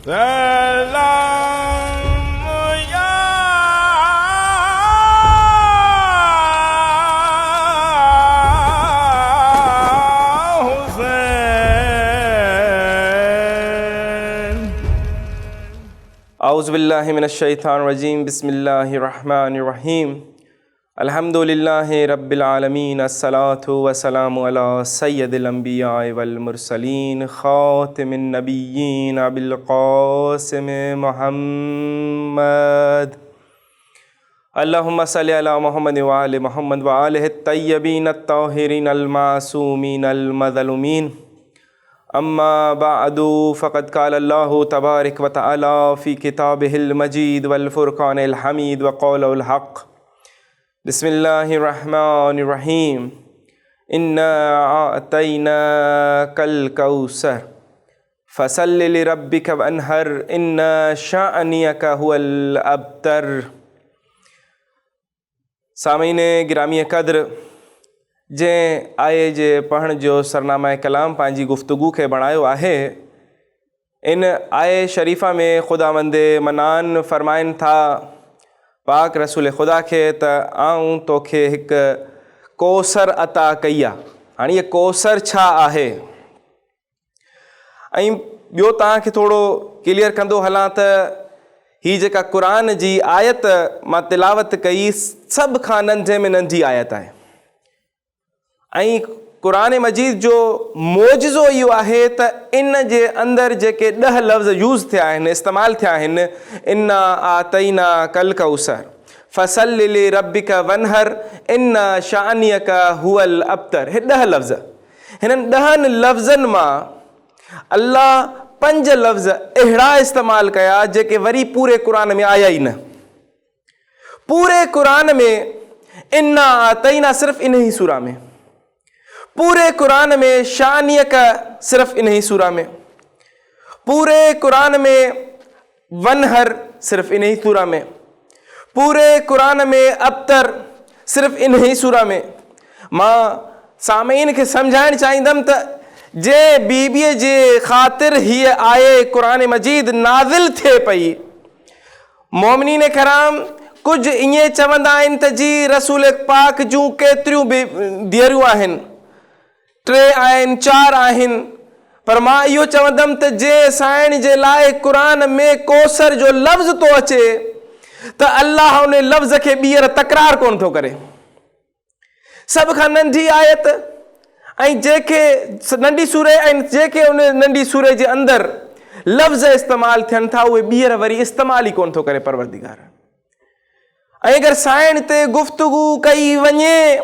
औज़ुबिल्लाहि मिनश्शैतानिर्रजीम बिस्मिल्लाहिर्रहमानिर्रहीम अल्हम्दुलिल्लाहि रब्बिल आलमीन अस्सलातु वस्सलामु अला सय्यदिल अंबिया वल मुरसलीन खातिमिन नबिय्यीन अबिल क़ासिम मुहम्मद अल्लाहुम्मा सल्लि अला मुहम्मद व आलि मुहम्मद व आलिहि तय्यबीन अत्ताहिरीन अल मासूमीन अल मज़लूमीन। अम्मा बाअदु फ़क़द क़ाल अल्लाहु तबारक व तआला फ़ी किताबिहिल मजीद वल फ़ुरक़ानिल हमीद व क़ौलिल हक़। बिस्मिल्लाहिर्रहमानिर्रहीम। इन्ना अअतैनाकल कौसर फ़सल्लि लिरब्बिक वन्हर इन्ना शाअनियक हुवल अब्तर। सामीने गिरामी क़द्र, जंहिं आये जे पढ़ण जो सरनामा कलाम पंहिंजी गुफ्तगू खे बणायो आहे, इन आये शरीफ़ा में ख़ुदावंद मनान फ़रमाइनि था पाक रसूल ख़ुदा खे त आऊं तोखे हिकु कौसर अता कई आहे। हाणे इहा कौसर छा आहे, ऐं ॿियो तव्हांखे थोरो क्लियर कंदो हलां त हीअ जेका क़ुरान जी आयत मां तिलावत कई, सभ खां नंढे में नंढी आयत आहे। ऐं क़ुरान मजीद जो मौजज़ो इहो आहे त इन जे अंदरि जेके 10 लफ़्ज़ यूज़ थिया आहिनि, इस्तेमालु थिया आहिनि, इन्ना आतैना कल कौसर फ़सल्लि लिरब्बिक वन्हर इन्ना शाअनियक हुवल अब्तर। हे 10 लफ़्ज़, हिननि 10 लफ़्ज़नि मां अल्लाह 5 लफ़्ज़ अहिड़ा इस्तेमालु कया जेके वरी पूरे क़ुरान में आया ई न। पूरे क़ुरान में इन्ना आतैना सिर्फ़ इन ही सूरा में, पूरे क़ुरान में शानियक सिर्फ़ इन ही सूरा में, पूरे क़ुरान में वनहर सिर्फ़ इन ही सूरा में, पूरे क़ुरान में अब्तर सिर्फ़ इन ही सूरा में। मां सामीन खे सम्झाइणु चाहींदुमि त जे बीबीअ जे ख़ातिर हीअ आये क़ुरान मजीद नाज़िल थिए पई, मोमिनीन कराम कुझु ईअं चवंदा आहिनि त जी रसूल पाक जूं केतिरियूं बि धीअरूं आहिनि, 3 आहिनि, 4 आहिनि, पर मां इहो चवंदुमि त जे साईं जे लाइ क़ुरान में कौसर जो लफ़्ज़ थो अचे त अल्लाह उन लफ़्ज़ खे ॿीहर तकरार कोन थो करे। सभ खां नंढी आयत ऐं जेके नंढी सूरे ऐं जेके उन नंढी सूरे जे अंदरि लफ़्ज़ इस्तेमालु थियनि था, उहे ॿीहर वरी इस्तेमालु ई कोन थो करे परवरदिगार। ऐं अगरि साईं ते गुफ़्तगू कई वञे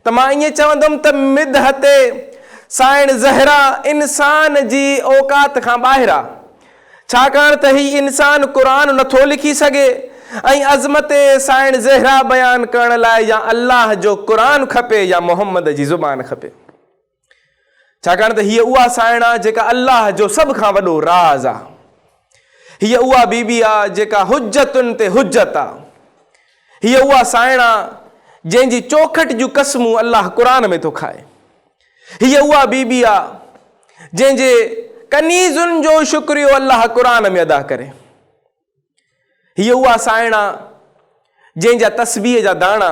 त मां ईअं चवंदुमि त मिदहते साइण ज़हरा इंसान जी औकात खां ॿाहिरि आहे, छाकाणि त हीउ इंसान क़ुरान नथो लिखी सघे ऐं अज़मत साइण ज़हरा बयानु करण लाइ या अल्लाह जो क़ुरान खपे या मोहम्मद जी ज़ुबान खपे, छाकाणि त हीअ उहा साइण आहे जेका अल्लाह जो सभ खां वॾो राज़ आहे। हीअ उहा बीबी आहे जेका हुज्जतुनि ते हुज्जत आहे। हीअ उहा साइण आहे जंहिंजी चौखट जूं क़स्मूं अल्लाह क़ुरान में थो खाए। हीअ उहा बीबी आहे जंहिंजे कनीज़ुनि जो शुक्रियो अल्लाह क़ुरान में अदा करे। हीअ उहा साइण आहे जंहिंजा तस्बीह जा दाणा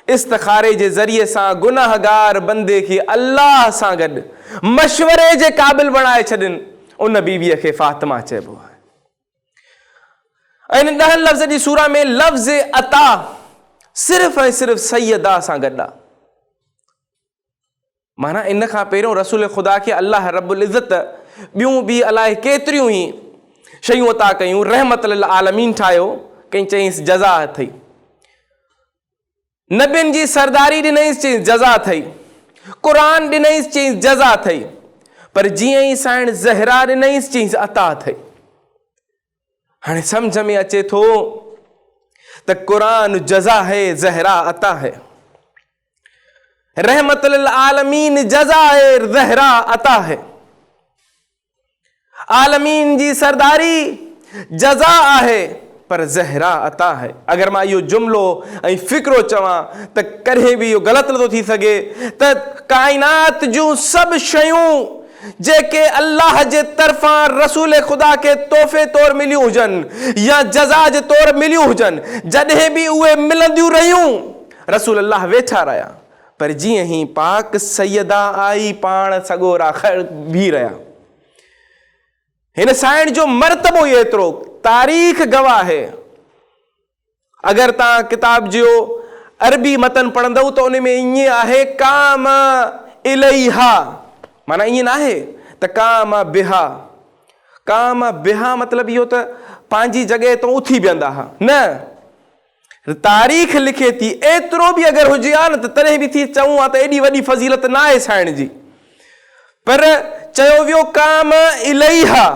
इस्तिखारे जे ज़रिए सां गुनाहगार बंदे खे अल्लाह सां गॾु मशवरे जे क़ाबिल बणाए छॾनि, उन बीबीअ खे फातिमा चइबो आहे। ऐं इन 10 लफ़्ज़ जी सूरा में लफ़्ज़ अता सिर्फ़ ऐं सिर्फ़ सैयदा सां गॾु आहे। माना इन खां पहिरियों रसूल ख़ुदा खे अल्लाह रब्बुल इज़्ज़त ॿियूं बि अलाए केतिरियूं ई शयूं अता कयूं, रहमत लिल आलमीन ठाहियो, कंहिं चईंसि जज़ा अथई, नबियुनि जी सरदारी ॾिनईसि चईंसि जज़ा अथई, क़ुरान ॾिनईसि चईंसि जज़ा अथई, पर जीअं ई साइण ज़हरा ॾिनईसि चईंसि अता अथई। हाणे सम्झ में अचे थो त कुरान जज़ा है, ज़हरा अता है, रहमत लिल आलमीन जज़ा है, ज़हरा अता है। आलमीन जी सरदारी जज़ा आहे पर ज़हरा अता है। अगर मां इहो जुमिलो ऐं फ़िक्रो चवां त कॾहिं बि इहो ग़लति नथो थी सघे त काइनात जूं सभु शयूं जेके अल्लाह जे तरफ़ां रसूल ख़ुदा के तोहफ़े तौरु मिलियूं हुजनि या जज़ा जे तौरु मिलियूं हुजनि, जॾहिं बि उहे मिलंदियूं रहियूं रसूल अल्लाह वेठा रहिया। पर जीअं ई पाक सैयदा आई, पाण सॻोरा बीह रहिया। हिन साइण जो मर्तबो ई एतिरो, तारीख़ गवाह आहे। अगरि तव्हां किताब जो अरबी मतन पढ़ंदव त उन में ईअं आहे काम इलैहा, माना ईअं न आहे त काम बिहा। काम बिहा मतिलबु इहो त पंहिंजी जॻह तो उथी बीहंदा हुआ, न। तारीख़ लिखे थी एतिरो बि अगरि हुजे हा न त तॾहिं बि थी चऊं हा त एॾी वॾी फज़ीलत न आहे साइण जी। पर चयो वियो काम इलैहा,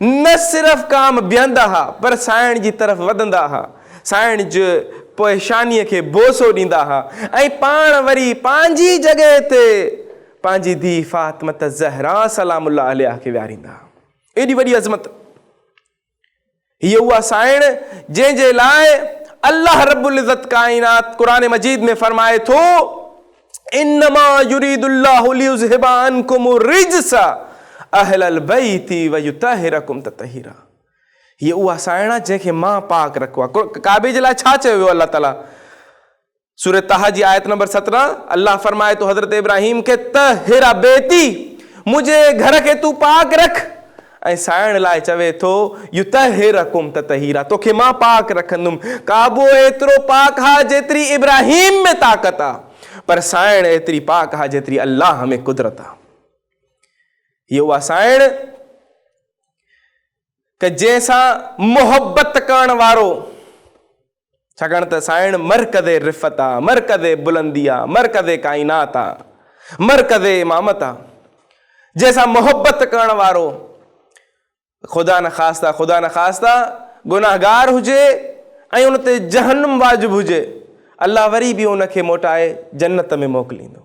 न सिर्फ़ काम बीहंदा हुआ पर साइण जी तरफ़ वधंदा हुआ, साइण जे परेशानीअ खे बोसो ॾींदा हुआ ऐं पाण वरी पंहिंजी जॻह ते पंहिंजी धीउ फातिमत ज़हरा सलामुल्लाह अलैहा खे विहारींदा। एॾी वॾी अज़मत। हीअ उहा साइण जंहिंजे लाइ अल्लाह रब्बुल इज़्ज़त काइनात क़ुरान मजीद में फरमाए थो, इन्नमा युरीदुल्लाहु लियुज़हिबा अन्कुम रिज्स अहलल बैति व युतहिरकुम ततहीरा। हीअ उहा साइण आहे जंहिंखे मां पाक रखो आहे। काबे जे लाइ छा चयो वियो अल्लाह ताला? सूरह तहा जी आयत नंबर 17 अल्लाह फरमाए तो हज़रत इब्राहिम के तहिरा बेती, मुझे घर के तू पाक रख। ऐं साइण लाइ चवे थो युतहिरकुम ततहीरा, तोखे मां पाक रखंदुमि। काबो एतिरो पाक हा जेतिरी इब्राहिम में ताक़त आहे, पर साइण एतिरी पाक हा जेतिरी अल्लाह में कुदरत आहे। हीअ उहा साइण कि जंहिंसां मोहब्बत करण वारो, छाकाणि त साइण मरकज़े रिफ़त आहे, मरकज़े बुलंदी आहे, मरकज़े काइनात आहे, मरकज़े इमामत आहे। जंहिंसां मोहब्बत करण वारो ख़ुदा न ख़ास्ता गुनाहगार हुजे ऐं उन ते जहन्नम वाजिब हुजे, अल्लाह वरी बि उनखे मोटाए जन्नत में मोकिलींदो।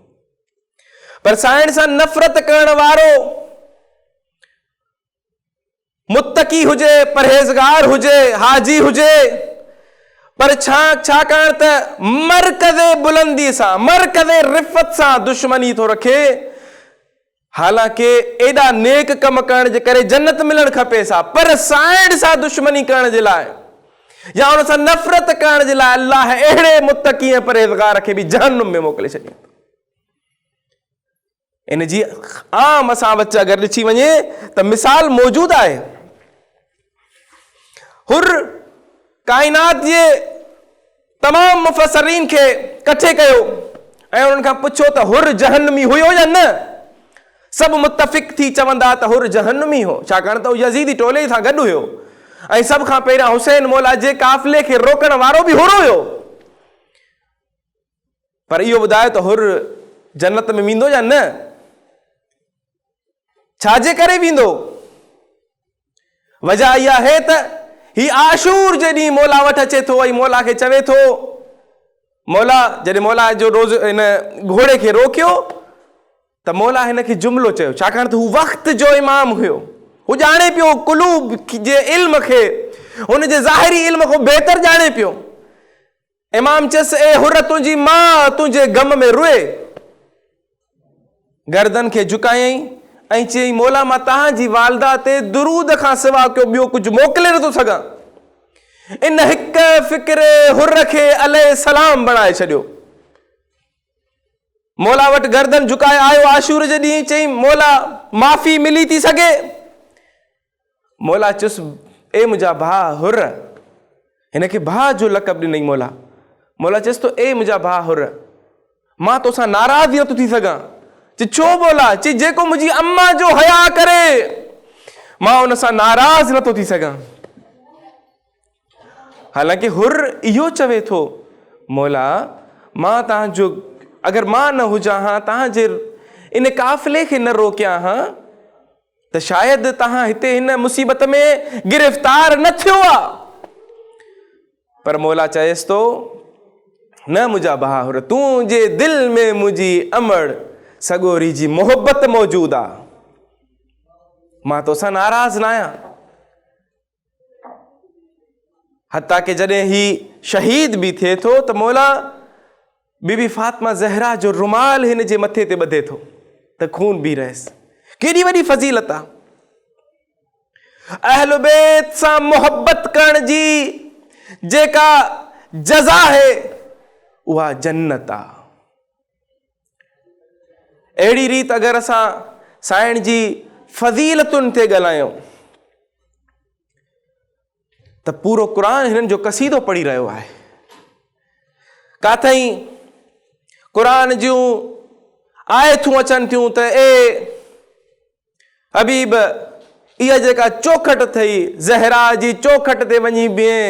पर साइण सां नफ़रत करण वारो मुत्तकी हुजे, परहेज़गार हुजे, हाजी हुजे, पर छाकाणि त मरकज़े बुलंदी सां, मरकज़े रिफ़त सां दुश्मनी थो रखे, हालांकि एॾा नेक कम करण जे करे जन्नत मिलण खपे सा, पर साइण सां दुश्मनी करण जे लाइ या उन सां नफ़रत करण जे लाइ अल्लाह अहिड़े मुत्तकी ऐं परहेज़गार खे बि जहन्नुम में मोकिले छॾींदो। इन जी आम असां वटि अगरि ॾिठी वञे त मिसाल मौजूदु आहे। हुर काइनात जे तमाम मुफ़सरीन खे कठे कयो ऐं उन्हनि खां पुछो त हुर जहन्नमी हुयो या न? सभु मुतफ़िक़ थी चवंदा त हुर जहन्नमी हो, छाकाणि त यज़ीदी टोले सां गॾु हुयो ऐं सभ खां पहिरियां हुसैन मौला जे काफ़िले खे रोकण वारो बि हुर हुयो। पर इहो ॿुधायो त हुर जन्नत में वेंदो या न? छाजे करे वेंदो? वजह इहा आहे त ही आशूर जे ॾींहुं मौला वटि अचे थो ऐं मौला खे चवे थो, मौला जॾहिं मौला जो रोज़ इन घोड़े खे रोकियो त मौला हिन खे जुमिलो चयो, छाकाणि त हू वक़्त जो इमाम हुयो, हू ॼाणे पियो कुलूब जे इल्म खे, हुन जे ज़ाहिरी इल्म खां बहितर ॼाणे पियो। इमाम चयसि, ए हुर तुंहिंजी मां तुंहिंजे गम में रुए। गर्दन खे झुकायईं ऐं चयईं, मौला मां तव्हांजी वालदा ते दुरूद खां सवाइ को ॿियो कुझु मोकिले नथो सघां। इन हिक फ़िक्र हुर खे अलैहि सलाम बणाए छॾियो। मौला वटि गर्दन झुकाए आयो आशूर जे ॾींहुं, चई मौला माफ़ी मिली थी सघे? मौला चुस, ए मुंहिंजा भाउ हुर, हिन खे भाउ जो लक़ब ॾिनई मौला। मौला चयसि तो, ए मुंहिंजा भाउ हुर, मां तोसां नाराज़ नथो थी सघां। चई छो मौला? चई जेको मुंहिंजी अम्मा जो हया करे मां उन सां नाराज़ नथो थी सघां। हालांकि हुर इहो चवे थो, मौला मां तव्हांजो, अगरि मां न हुजां हा, तव्हांजे इन काफ़िले खे न रोकियां हा त शायदि तव्हां हिते हिन मुसीबत में गिरफ़्तार न थियो आ। पर मौला चएसि तो, न मुंहिंजा भाउ हुर, तूं जे दिलि में मुंहिंजी अमड़ सॻोरी जी मोहब्बत मौजूदु आहे, मां तोसां नाराज़ न आहियां। हता कि जॾहिं ही शहीद बि थिए थो त मौला बीबी फातिमा ज़हरा जो रुमाल हिन जे मथे ते ॿधे थो त खून बि रहेसि। केॾी वॾी फज़ीलत आहे। अहल बैत सां मोहब्बत करण जी जेका जज़ा है उहा जन्नत आहे। अहिड़ी रीति अगरि असां साईं जी फज़ीलतुनि ते ॻाल्हायूं त पूरो क़ुरान हिननि जो कसीदो पढ़ी रहियो आहे। काथई क़ुरान जूं आयतूं अचनि थियूं त ए हबीब इहा जेका चौखट अथई ज़हरा जी चौखट ते वञी बीहे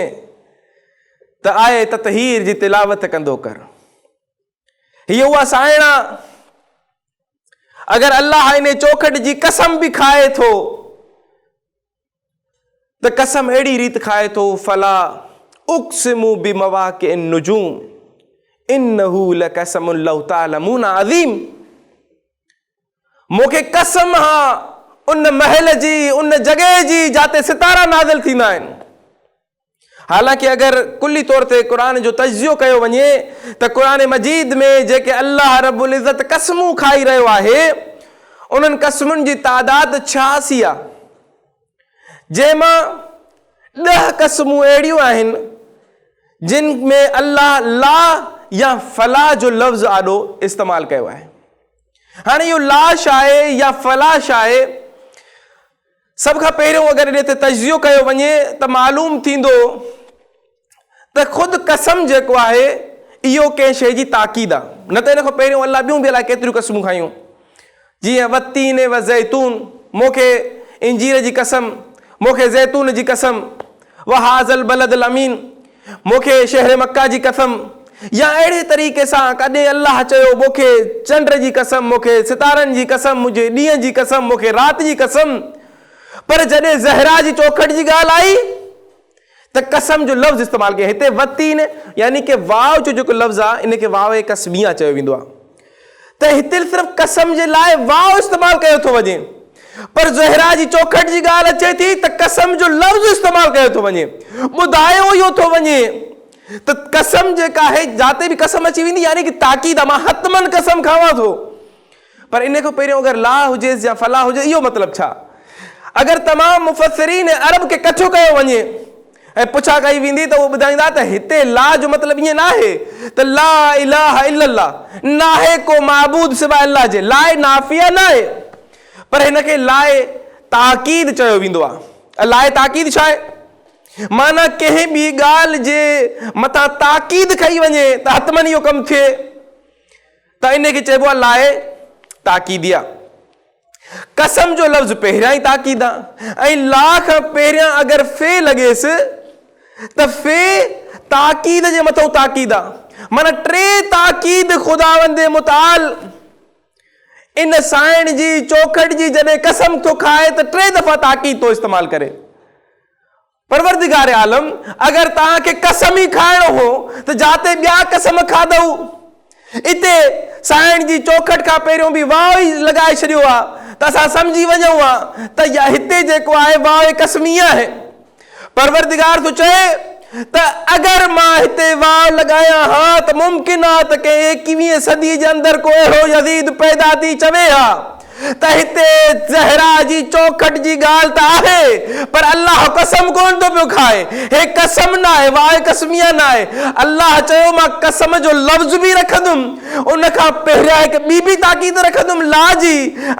त आए ततहीर जी तिलावत कंदो कर। हीअ उहा साइण आहे। अगरि अल्लाह इन चौखट जी कसम बि खाए थो त कसम अहिड़ी रीति खाए थो फला उक़्सिमु बिमवाक़िअ नुजूम इन्नहु लक़समुन लौ तअलमून अज़ीम। मूंखे कसम आहे उन महल जी, उन जॻह जी जाते सितारा नाज़िल थींदा आहिनि। हालांकि अगरि कुल्ली तौर ते क़ुरान जो तज्ज़ियो कयो वञे त क़ुरान मजीद में जेके अल्लाह रब्बुल इज़्ज़त कसमूं खाई रहियो आहे उन्हनि कसमुनि जी तादाद 86 आहे, जंहिंमां 10 कसमूं अहिड़ियूं आहिनि जिन में अल्लाह ला या फला जो लफ़्ज़ आॾो इस्तेमालु कयो आहे। हाणे इहो ला आहे या फला आहे, सभ खां पहिरियों अगरि इन ते तज्ज़ियो कयो वञे त मालूम थींदो त ख़ुदि कसम जेको आहे इहो कंहिं शइ जी ताक़ीद आहे। न त इन खां पहिरियों अल्लाह ॿियूं बि अलाए केतिरियूं क़स्मूं खायूं, जीअं वत्तीन व ज़ैतून, मूंखे इंजीर जी कसम, मूंखे ज़ैतून जी कसम, व हाज़ल बलदिल अमीन, मूंखे शहर मक्का जी कसम। या अहिड़े तरीक़े सां कॾहिं अल्लाह चयो मूंखे चंड जी कसम, मूंखे सितारनि जी कसम, मुंहिंजे ॾींहं जी कसम, मूंखे राति जी कसम। पर जॾहिं ज़हरा जी चौखट जी ॻाल्हि आई त कसम जो लफ़्ज़ इस्तेमालु कयो। हिते वतीन यानी कि वाव जो जेको लफ़्ज़ आहे इनखे वाव कसमिया चयो वेंदो आहे। त हिते सिर्फ़ु कसम जे लाइ वाव इस्तेमालु कयो थो वञे, पर ज़हरा जी चौखट जी ॻाल्हि अचे थी त कसम जो लफ़्ज़ इस्तेमालु कयो थो वञे। ॿुधायो इहो थो वञे त कसम जेका आहे जाते बि कसम अची वेंदी यानी कि ताक़ीद आहे, मां हतमन कसम खावां थो। पर इन खां पहिरियों अगरि ला हुजेसि या फला हुजे, इहो मतिलबु छा? अगरि तमामु मुफ़स्सिरीन अरब खे कठो कयो वञे ऐं पुछा कई वेंदी त उहो ॿुधाईंदा त हिते ला जो मतिलबु ईअं न आहे त ला इलाहा इल्लल्लाह, न आहे को माबूद सिवाय अल्लाह जे, लाए नाफ़िया न आहे, पर हिनखे लाए ताक़ीद चयो वेंदो आहे। लाए ताक़ीद छा आहे? माना कंहिं ॿी ॻाल्हि जे मथां ताक़ीद कई वञे त हतमन इहो कमु थिए त इनखे चइबो आहे लाए ताक़ीदिया। कसम जो लफ़्ज़ पहिरियां ई ताक़ीद आहे ऐं ला खां पहिरियां अगरि फे लॻेसि त फे ताक़ीद जे मथां ताक़ीद आहे। माना 3 ताक़ीद खुदावंद मुताल इन साइण जी चौखट जी जॾहिं कसम थो खाए त 3 दफ़ा ताक़ीद थो इस्तेमालु करे। परवरदिगार आलम अगरि तव्हांखे कसम ई खाइणो हो त जाते ॿिया कसम खाधऊ, इते साइण जी चौखट खां पहिरियों बि वाव ई लॻाए छॾियो आहे त असां सम्झी वञूं आहे त हिते जेको आहे वाव कसमिया आहे। परवरदिगार थो चए त अगरि मां हिते वाव लॻायां हा त मुमकिन आहे त कंहिं 21वीं सदी जे अंदरि को अहिड़ो यज़ीद पैदा थी चवे हा त हिते ज़हरा जी चौखट जी ॻाल्हि त आहे, पर अल्लाह कसम कोन थो पियो खाए। हे कसम न आहे, वाह कसमिया न आहे। अल्लाह चयो मां कसम जो लफ़्ज़ बि रखंदुमि, उन खां पहिरियां हिकु ॿी बि ताक़ीद रखंदुमि ला जी,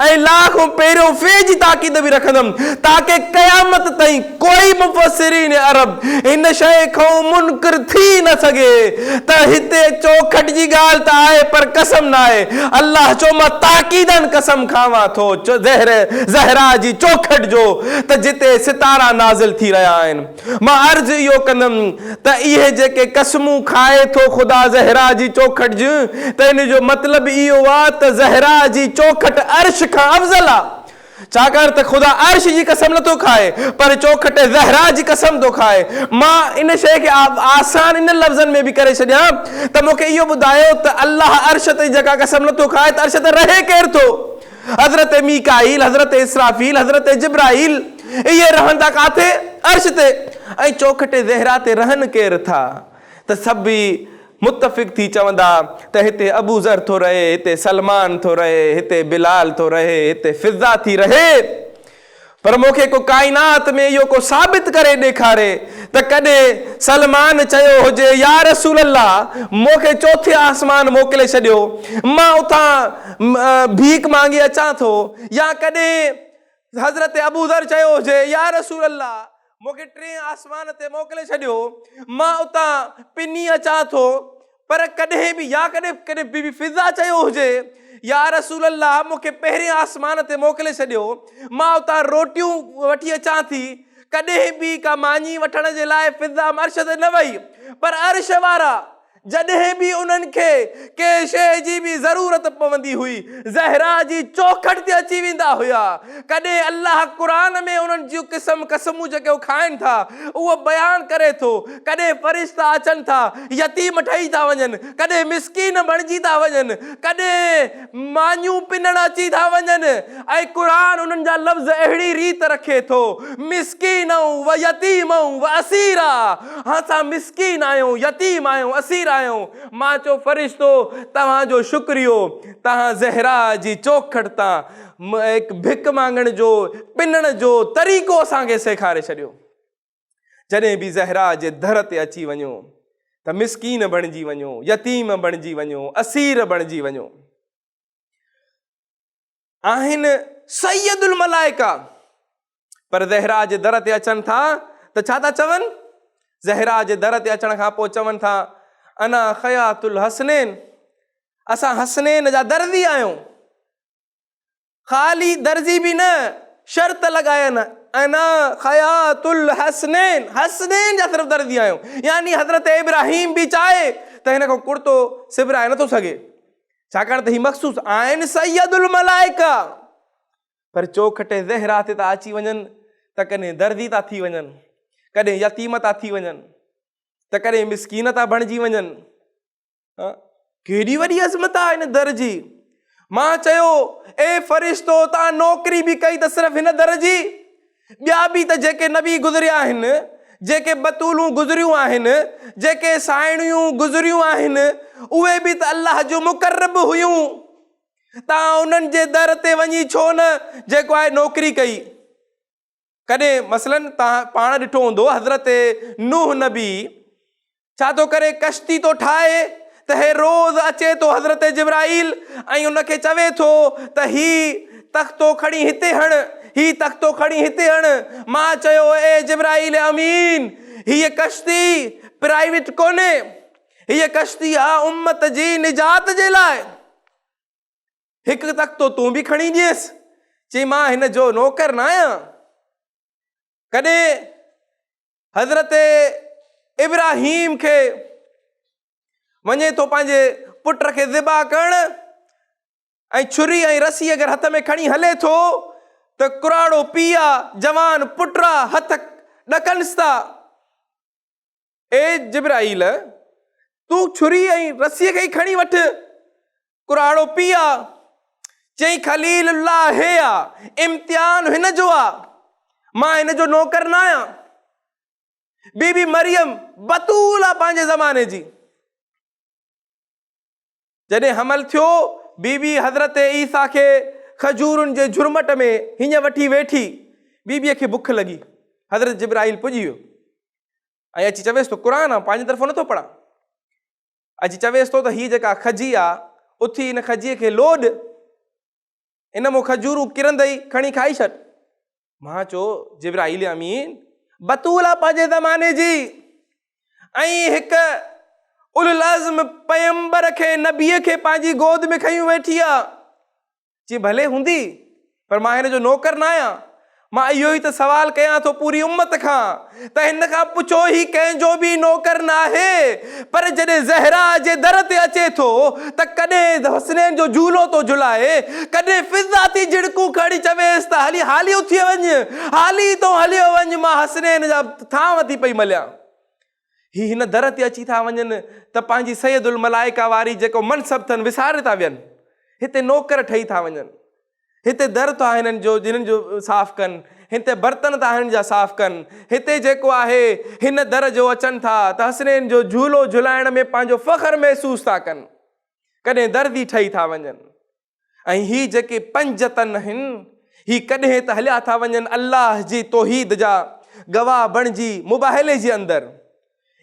ऐं ला खां पहिरियों फे जी ताक़ीद बि रखंदुमि ताकि क़यामत ताईं कोई मुफ़स्सिरीन अरब हिन शइ खां मुनकिर थी न सघे त हिते चौखट जी ॻाल्हि त आहे पर कसम न आहे। अल्लाह चयो मां ताक़ीदन कसम खां थो ज़हरा जी चौखट जो त जिते सितारा नाज़िल थी रहिया आहिनि। मां अर्ज़ इहो कंदुमि त इहे जेके कसमूं खाए थो ख़ुदा ज़हरा जी चौखट जूं त इन जो मतिलबु इहो आहे त ज़हरा जी चौखट अर्श खां अफ़ज़ल आहे, छाकाणि त ख़ुदा अर्श जी कसम नथो खाए पर चौखट ज़हरा जी कसम थो खाए। मां इन शइ खे आसान इन लफ़्ज़नि में बि करे छॾियां त मूंखे इहो ॿुधायो त अल्लाह अर्श ते जेका कसम नथो खाए त अर्श ते रहे केरु थो? हज़रत मीकाईल, हज़रत इसराफील, हज़रत जिब्राईल, इहे रहंदा काथे? अर्श ते। ऐं चौखट ज़हरा ते रहनि केरु था? त सभई मुतफ़िक़ थी चवंदा त हिते अबू ज़र थो रहे, हिते सलमान थो रहे, हिते बिलाल थो रहे, हिते फिज़ा थी रहे। पर मूंखे को काइनात में इहो को साबित करे ॾेखारे त कॾहिं सलमान चयो हुजे या रसूल अल्लाह मूंखे चौथे आसमान मोकिले छॾियो, मां उतां भीख मांगी अचां थो, या कॾहिं हज़रत अबू ज़र चयो हुजे या रसूल अल्लाह मूंखे 3 आसमान ते मोकिले छॾियो, मां उतां पिनी अचां थो। पर कॾहिं बि या कॾहिं बीबी फिज़ा चयो हुजे या रसूल अल्लाह मूंखे 1 आसमान ते मोकिले छॾियो, मां उतां रोटियूं वठी अचां थी। कॾहिं बि का मानी वठण जे लाइ फिज़ा अर्श ते न वई, पर अर्श वारा जॾहिं बि उन्हनि खे कंहिं शइ जी बि ज़रूरत पवंदी हुई, ज़हरा जी चौखट ते अची वेंदा हुया। कॾहिं अल्लाह क़ुरान में उन्हनि जूं कसमूं जेके खाइनि था उहो बयानु करे थो। कॾहिं फ़रिश्ता अचनि था, यतीम ठही था वञनि, कॾहिं मिस्कीन बणिजी था वञनि, कॾहिं मानियूं पिनण अची था वञनि, ऐं क़ुरान उन्हनि जा लफ़्ज़ अहिड़ी रीत रखे थो, मिस्कीन व यतीम व असीरा। असां मिस्कीन आहियूं, यतीम आहियूं, असीर आहियूं। मां चयो फ़रिश्तो तव्हांजो शुक्रियो, तव्हां ज़हरा जी चौखट तां हिकु भिक मांगण जो पिनण जो तरीक़ो असांखे सेखारे छॾियो। जॾहिं बि ज़हरा जे दर ते अची वञो त मिस्कीन बणिजी वञो, यतीम बणिजी वञो, असीर बणिजी वञो। आहिनि सैयदुल मलाइका, पर ज़हरा जे दर ते अचनि था त छा था चवनि? ज़हरा जे दर ते अचण खां पोइ चवनि था अना खयातुल हसनैन, असां हसनैन जा दर्जी आहियूं। ख़ाली दर्जी बि न, शर्त लॻायनि अना खयातुल हसनैन, हसनैन जा सिर्फ़ दर्जी आहियूं। यानी हज़रत इब्राहिम बि चाहे त हिन खां कुर्तो सिबराए नथो सघे, छाकाणि त ही मख़सूस आहिनि सैयदुल मलाइका। पर चौखटे ज़हरा ते था अची वञनि त कॾहिं दर्जी था थी वञनि, कॾहिं यतीम था थी वञनि, त कॾहिं मिस्कीन था बणिजी वञनि। केॾी वॾी अज़मत आहे हिन दर जी। मां चयो ए फ़रिश्तो तव्हां नौकिरी बि कई त सिर्फ़ु हिन दर जी, ॿिया बि त जेके नबी गुज़रिया आहिनि, जेके बतूलूं गुज़रियूं आहिनि, जेके साइणियूं गुज़रियूं आहिनि, उहे बि त अल्लाह जो मुक़र्रब हुयूं। तव्हां उन्हनि जे दर ते वञी छो न जेको आहे नौकिरी कई? कॾहिं मसलन तव्हां पाण ॾिठो हूंदो हज़रत नूह नबी छा थो करे, कश्ती तो ठाहे त हे रोज़ अचे थो हज़रत जिब्राइल ऐं उनखे चवे थो त ही तख़्तो खणी हिते हण, ही तख़्तो खणी हिते हण। मां चयो ए जिब्राइल अमीन, हीअ कश्ती प्राइवेट कोन्हे, हीअ कश्ती आहे उम्मत जी निजात जे लाइ। हिकु तख़्तो तूं बि खणी ॾियसि। चई मां हिन जो नौकर न आहियां। कॾहिं हज़रत इब्राहिम खे वञे थो पंहिंजे पुट खे ज़िबा करण, ऐं छुरी ऐं रसी अगरि हथ में खणी हले थो त कुराड़ो पीउ जवान पुटरा हथ ॾकनिस था। ए जिब्राइल तूं छुरी ऐं रसीअ खे ई खणी वठ, कुराड़ो पीउ। चई खलीलुल्लाह हे आहे, इम्तिहान हिन जो आहे, मां हिन जो नौकर न आहियां। बीबी मरियम बतूल आहे पंहिंजे ज़माने जी। जॾहिं हमल थियो, बीबी हज़रत ईसा खे खजूरुनि जे झुरमट में हीअं वठी वेठी, बीबीअ खे बुख लॻी, हज़रत जिब्राइल पुॼी वियो ऐं अची चवेसि थो क़ुरान आहे, पंहिंजी तरफ़ों नथो पढ़ा, अची चवेसि थो त हीअ जेका खजी आहे, उथी हिन खजीअ खे लोॾ, इन मूं खजूरूं किरंदई खणी खाई छॾ। मां चयो जिब्राइल अमीन बतूल आहे पंहिंजे ज़माने जी, ऐं हिकु उलुल अज़्म पैगंबर खे, नबीअ खे पंहिंजी गोद में खयूं वेठी आहे। जी भले हूंदी, पर मां हिन जो नौकर न आहियां। मां इहो ई त सवाल कयां थो पूरी उम्मत खां त हिन खां पुछो ही कंहिंजो बि नौकर न आहे। पर जॾहिं ज़हरा जे दर ते अचे थो त कॾहिं हसनैन जो झूलो थो झुलाए, कॾहिं फिज़ा थी झिड़कूं खणी चवेसि त हली हाली उथी वञ, हाली तो हलियो वञ, मां हसनैन जा थांव थी पई मलियां। ही हिन दर ते अची था वञनि त पंहिंजी सैयदुल मलाइका वारी जेको मनसब अथनि विसारे था वियनि। हिते नौकर ठही था वञनि, हिते दर था हिननि जो जिन्हनि जो साफ़ कनि, हिन ते बर्तन था हिन जा साफ़ कनि, हिते जेको आहे हिन दर जो अचनि था त हसनैन जो झूलो झुलाइण में पंहिंजो फ़ख्रु महसूस था कनि, कॾहिं दर्दी ठही था वञनि। ऐं ही जेके 5 तन आहिनि ही कॾहिं त हलिया था वञनि अल्लाह जी तौहीद जा गवाह बणिजी मुबाहिले जे अंदरि।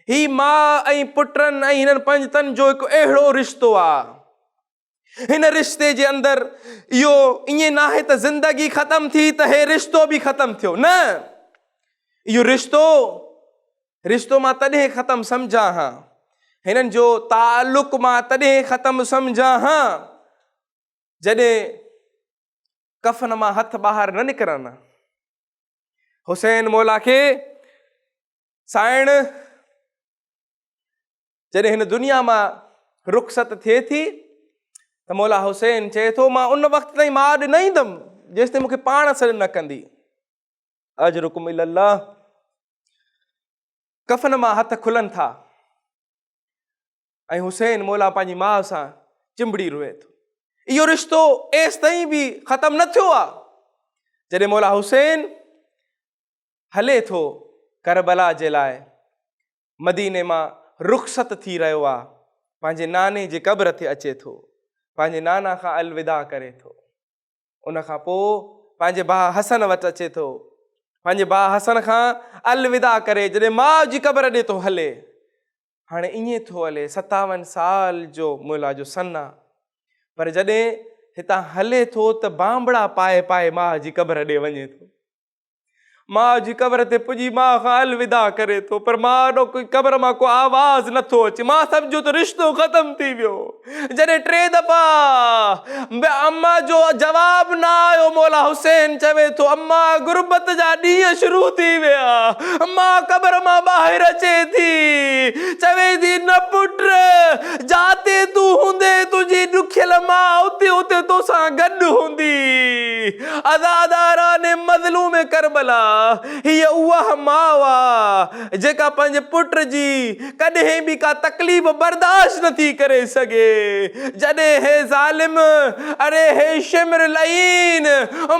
ही माउ ऐं पुटनि ऐं हिननि 5 तन जो हिकु अहिड़ो रिश्तो आहे, हिन रिश्ते जे अंदरि इहो ईअं न आहे त ज़िंदगी ख़तम थी त हे रिश्तो बि ख़तम थियो, न, इहो रिश्तो मां तॾहिं ख़तम सम्झा हां, हिननि जो तालुक़ मां तॾहिं ख़तम सम्झा हां जॾहिं कफ़न मां हथ ॿाहिरि न निकिरनि। हुसैन मौला खे साइण जॾहिं हिन दुनिया मां रुख़सत थिए थी त मौला हुसैन चए थो मां उन वक़्त ताईं मां ॾे न ईंदुमि जेसि ताईं मूंखे पाण सॾु न कंदी। अजरुकुम इलल्लाह। कफ़न मां हथ खुलनि था ऐं हुसैन मौला पंहिंजी माउ सां चिंबड़ी रोए थो। इहो रिश्तो एसि ताईं बि ख़तम न थियो आहे जॾहिं मौला हुसैन हले थो करबला जे लाइ, मदीने मां रुख़सत थी रहियो आहे, पंहिंजे नाने जे क़ब्र ते अचे थो, पंहिंजे नाना खां अलविदा करे थो, उन खां पोइ पंहिंजे भाउ हसन वटि अचे थो, पंहिंजे भाउ हसन खां अलविदा करे जॾहिं माउ जी क़ब्र ॾे थो हले। हाणे ईअं थो हले 57 साल जो मौला जो सन आहे, पर जॾहिं हितां हले थो त बांबड़ा पाए पाए माउ जी क़ब्र ॾे वञे थो, माउ जी क़ब्र ते पुॼी माउ खां अलविदा करे थो, पर माउ ॾो कोई क़ब्र मां को आवाज़ नथो अचे। मां सम्झो त रिश्तो ख़तम थी वियो। जॾहिं 3 दफ़ा अम्मा जो जवाब न आयो, मौला हुसैन चवे थो अम्मा गुरबत जा ॾींहं शुरू थी विया। मां क़ब्र मां ॿाहिरि अचे थी, चवे थी न पुट, जाते तू हूंदे तुंहिंजी ॾुखियल मां उते उते तोसां गॾु हूंदी। अज़ादारान मज़लूम करबला, हीअ उहा माउ आहे जेका पंहिंजे पुट जी कॾहिं बि का तकलीफ़ बर्दाश्त नथी करे सघे। जॾहिं हे ज़ालिम, अरे हे शिमर लईन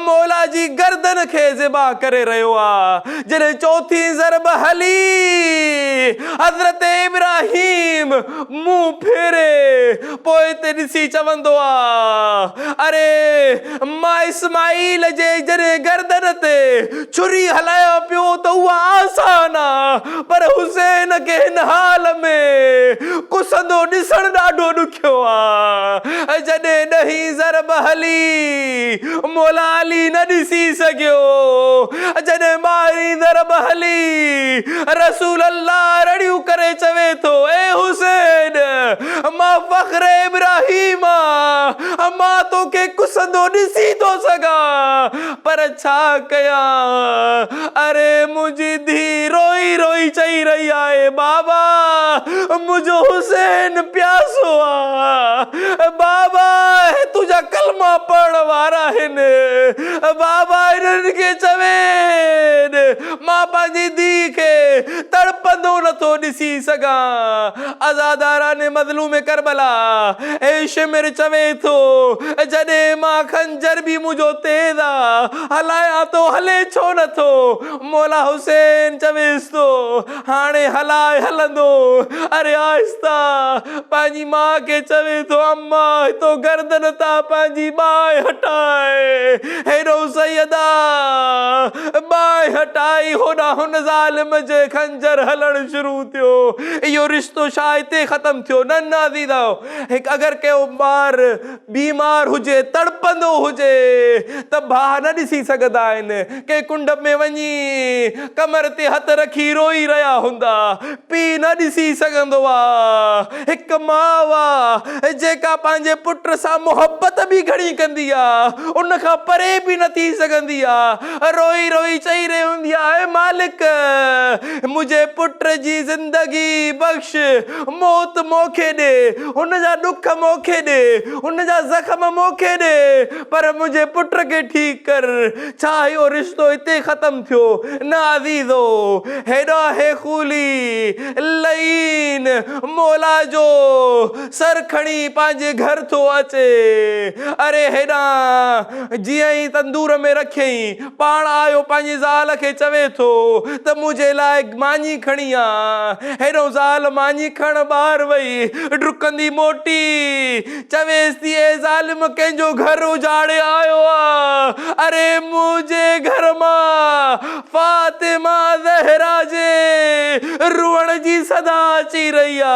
मौला जी गर्दन खे ज़िबा करे रहियो आहे, जॾहिं 4थी ज़रब हली हज़रत इब्राहिम मुंहुं फेरे पोइ ते ॾिसी चवंदो आहे अरे मां इस्माईल जे जॾहिं गर्दन ते छुरी हलायो पियो त उहा आसान आहे, पर हुसैन खे हिन हाल में कुसंदो ॾिसणु ॾाढो ॾुखियो आहे। जॾहिं 10 ज़रब हली मौला अली न ॾिसी सघियो, जॾहिं 12 ज़रब हली रसूल अल्लाह रड़ियूं करे चवे थो ए हुसैन मां फ़ख्र इब्राहिम मां तोखे कुसंदो ॾिसी थो सघां, पर छा कयां। अरे मुंहिंजी धीउ रोई रोई चई रही आहे बाबा मुंहिंजो हुसैन प्यासो आहे, बाबा तुंहिंजा कलमा पढ़ण वारा आहिनि, बाबा हिननि खे चवे मां पंहिंजी धीउ खे तड़पंदो नथो ॾिसी सघां। अज़ादारान मज़लूम करबला ए शिमिर चवे थो जॾहिं मां खंजर बि मुंहिंजो तेज़ आहे हलायां तो हले छो नथो। मौला हुसैन चवेसि थो हाणे हलाए हलंदो। अरे आहिस्ता पंहिंजी माउ खे चवे थो अम्मा हितो गर्दन तां पंहिंजी बाहि हटाए, हेॾो सैयदा बाहि हटाई, होॾां हुन ज़ालिम जे खंजर हलणु शुरू थियो। इहो रिश्तो छा हिते ख़तम थियो? न नाज़ीदा, हिकु अगरि कयो ॿार बीमार हुजे तड़पंदो हुजे त भाउ न ॾिसी सघंदा आहिनि, के कुंड में वञी कमर ते हथ रखी रोई रहिया हूंदा, पीउ न ॾिसी सघंदो आहे। हिकु माउ आहे जेका पंहिंजे पुट सां मुहबत बि घणी कंदी आहे, उन खां परे बि न थी सघंदी आहे, रोई रोई चई रही हूंदी आहे मालिक मुंहिंजे पुट पुट जी ज़िंदगी बख़्श, मौत मूंखे ॾे, हुन जा ॾुख मूंखे ॾे, हुन जा ज़ख़्म मूंखे ॾे, पर मुंहिंजे पुट खे ठीकु कर। छा इहो रिश्तो हिते ख़तमु थियो? न अज़ीज़ो, हेॾा हे खूली लईन मौला जो सर खणी पंहिंजे घर थो अचे। अरे हेॾा जीअं ई तंदूर में रखियईं, पाण आयो पंहिंजी ज़ाल खे चवे थो त मुंहिंजे लाइ मानी खणी आ। हेॾो ज़ाल मानी खण ॿाहिरि वई, डुकंदी मोटी, चवेसि थी ए ज़ालिम कंहिंजो घर उजाड़े आयो आ। अरे मुंहिंजे घर मां फातिमा ज़हरा जे रुअण जी सदा अची रही आ।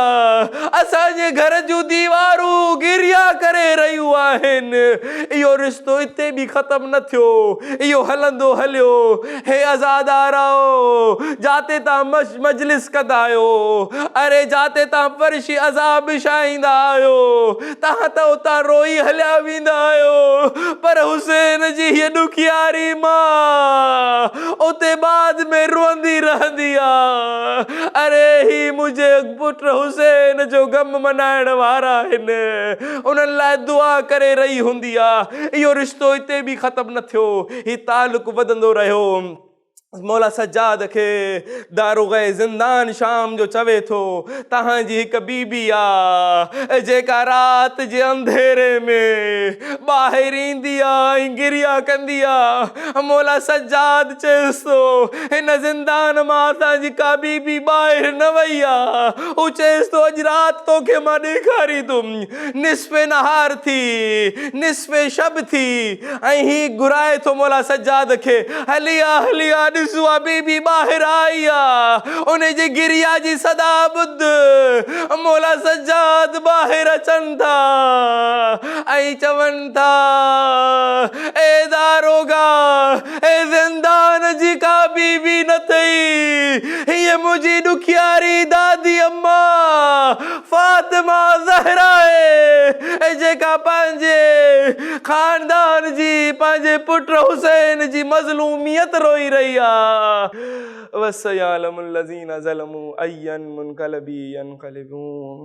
असांजे घर जूं दीवारूं गिरिया करे रहियूं आहिनि। इहो रिश्तो हिते बि ख़तमु न थियो, इहो हलंदो हलियो। हे अज़ादारो, जाते तव्हां मजलिस कंदा आहियो, अरे जाते तव्हां फर्शी अज़ाब विछाईंदा आहियो, तव्हां त उतां रोई हलिया वेंदा आहियो, पर हुसैन जी हीअ ॾुखियारी मां उते बाद में रोंदी रहंदी आ। अरे ही मुंहिंजे पुट हुसैन जो गम मनाइण वारा आहिनि, उन्हनि लाइ दुआ करे रही हूंदी आ। इहो रिश्तो हिते बि ख़तमु न थियो, ही तालुक वधंदो रहियो। मौला सज्जाद खे दारोग़े ज़िंदान शाम जो चवे थो, तव्हांजी हिकु बीबी आ जेका राति जे अंधेरे में ॿाहिरि ईंदी आ ऐं गिरिया कंदी आ। मौला सज्जाद चएसि थो, हिन ज़िंदान मां असांजी का बीबी ॿाहिरि न वई आ। हू चएसि थो, अॼु राति तोखे मां ॾेखारींदुमि, निस्फ़े नहार थी, निस्फ़े शब थी। ऐं ही घुराए थो मौला सज्जाद खे, हलिया हलिया ॾिसो आ बीबी ॿाहिरि आई आ, उन जी गिरिया जी सदा ॿुध। मौला सज्जाद ॿाहिरि अचनि था ऐं चवनि था, ए दारोगा, ए ज़िंदान जी का बीबी न थई, हीअ मुंहिंजी ॾुखियारी दादी अम्मा फातिमा ज़हरा आहे, जेका पंहिंजे खानदान जी, पंहिंजे पुट हुसैन जी मज़लूमियत रोई रही आ। वसयअलमुल लज़ीना ज़लमू अय्यन मुनक़लबी यनक़लिबून।